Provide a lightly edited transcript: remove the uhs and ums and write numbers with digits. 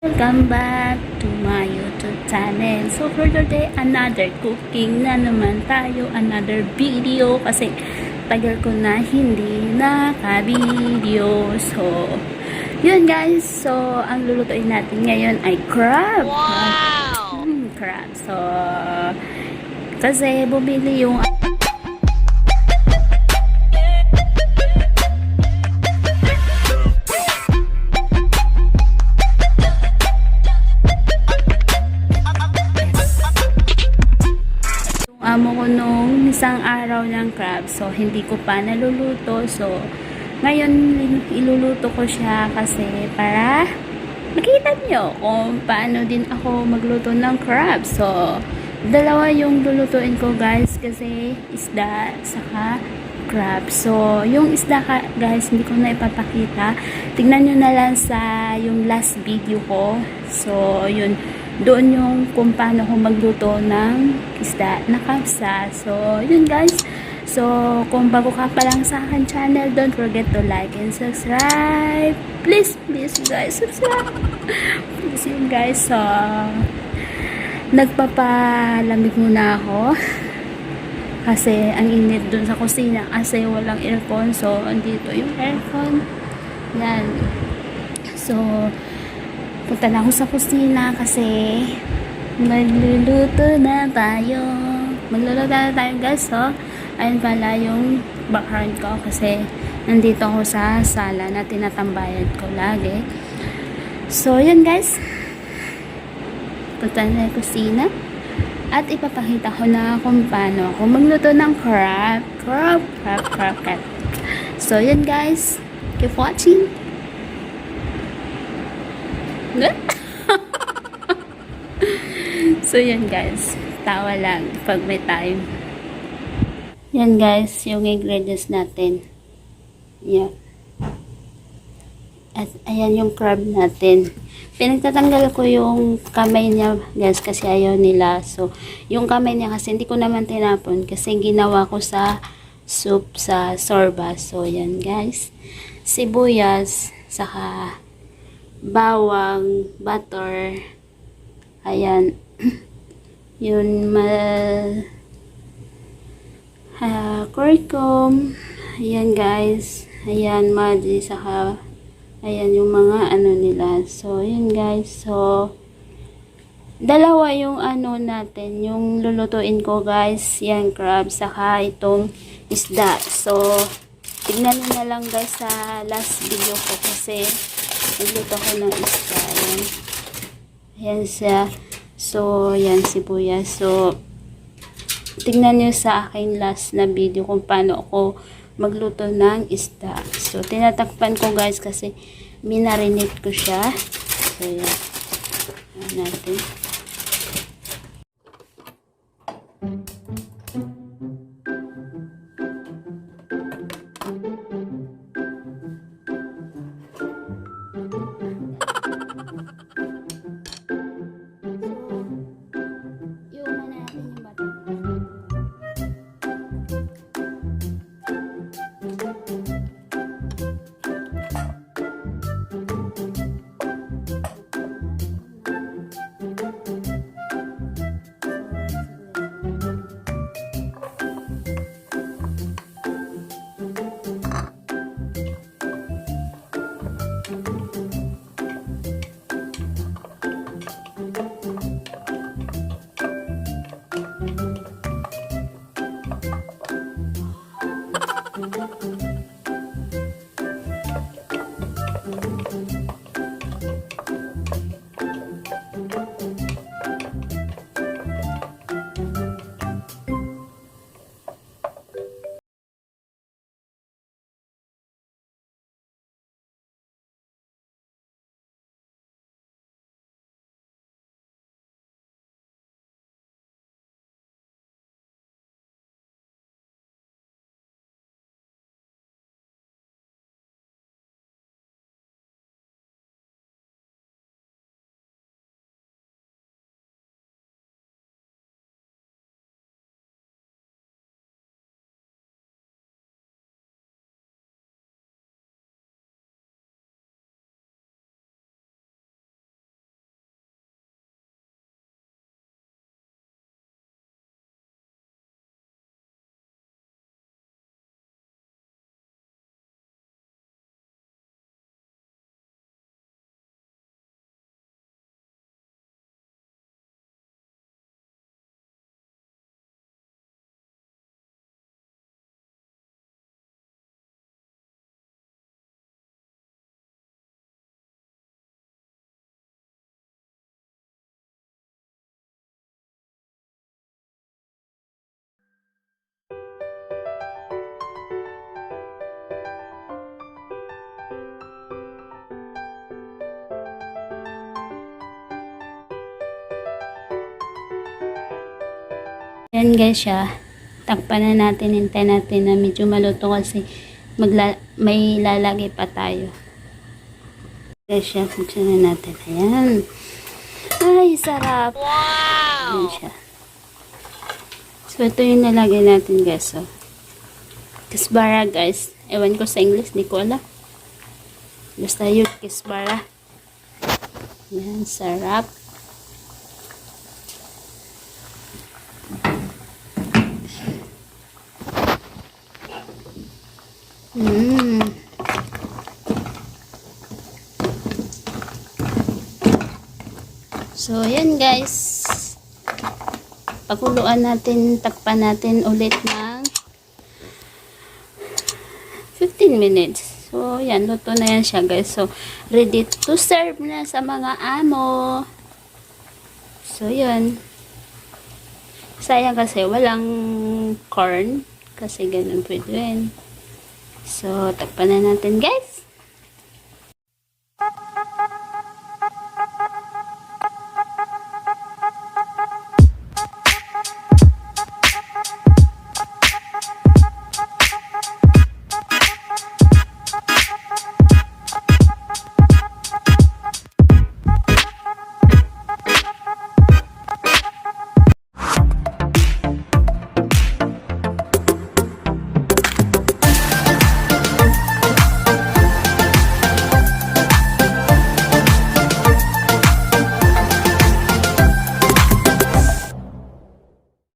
Welcome back to my YouTube channel. So for today, another cooking na naman tayo, another video kasi tagal ko na hindi naka-video. So, yun guys. So, ang lulutuin natin ngayon ay crab. Wow! Crab. So, kasi bumili yung amo ko nung isang araw ng crab. So, hindi ko pa naluluto. So, ngayon, iluluto ko siya kasi para makita nyo kung paano din ako magluto ng crab. So, dalawa yung lulutuin ko guys kasi isda saka crab. So, yung isda guys, hindi ko na ipapakita. Tignan nyo na lang sa yung last video ko. So, yun. Doon yung kung paano ko magluto ng isda na kapsa. So, yun guys. So, kung bago ka pa lang sa akin channel, don't forget to like and subscribe. Please guys, subscribe. Please yun guys. So, nagpapalamig muna ako. Kasi ang init dun sa kusina kasi walang aircon. So, andito yung aircon. Yan. So, punta na ako sa kusina kasi magluluto na tayo. Magluluto na tayo guys. So, ayun pala yung background ko kasi nandito ako sa sala na tinatambayan ko lagi. So, yun guys. Punta na sa kusina. At ipapakita ko na kung paano ako magluto ng crab. So, yun guys. Keep watching. So, yan guys. Tawa lang pag may time. Yan guys, yung ingredients natin. Yan. At ayan yung crab natin. Pinagtatanggal ko yung kamay niya guys kasi ayaw nila. So, yung kamay niya kasi hindi ko naman tinapon kasi ginawa ko sa soup sa sorba. So, yan guys. Sibuyas, saka bawang, butter, ayan, yun, curcum, ayan guys, ayan, madi, saka, ayan yung mga ano nila. So, yun guys, so, dalawa yung ano natin, yung lulutuin ko guys, yan crab, saka itong isda. So, tignan nyo na lang guys sa last video ko kasi nagluto ko ng isda. Ayan. Ayan siya. So, yan sibuyas. So, tignan nyo sa aking last na video kung paano ako magluto ng isda. So, tinatakpan ko guys kasi minarinate ko siya. So, yan. Ayan natin. Ayan guys siya. Takpan na natin. Hintay natin na medyo maluto kasi may lalagay pa tayo. Guys siya. Buksan na natin. Ayan. Ay, sarap. Wow! Ayan siya. So, ito yung nalagay natin guys. So, kisbara guys. Ewan ko sa English. Di ko alam. Basta yun. Kisbara. Ayan. Sarap. So, yan guys. Pakuluan natin, takpan natin ulit ng 15 minutes. So, yan. Luto na yan siya guys. So, ready to serve na sa mga amo. So, yan. Sayang kasi walang corn. Kasi ganun pwede rin. So, takpan na natin guys.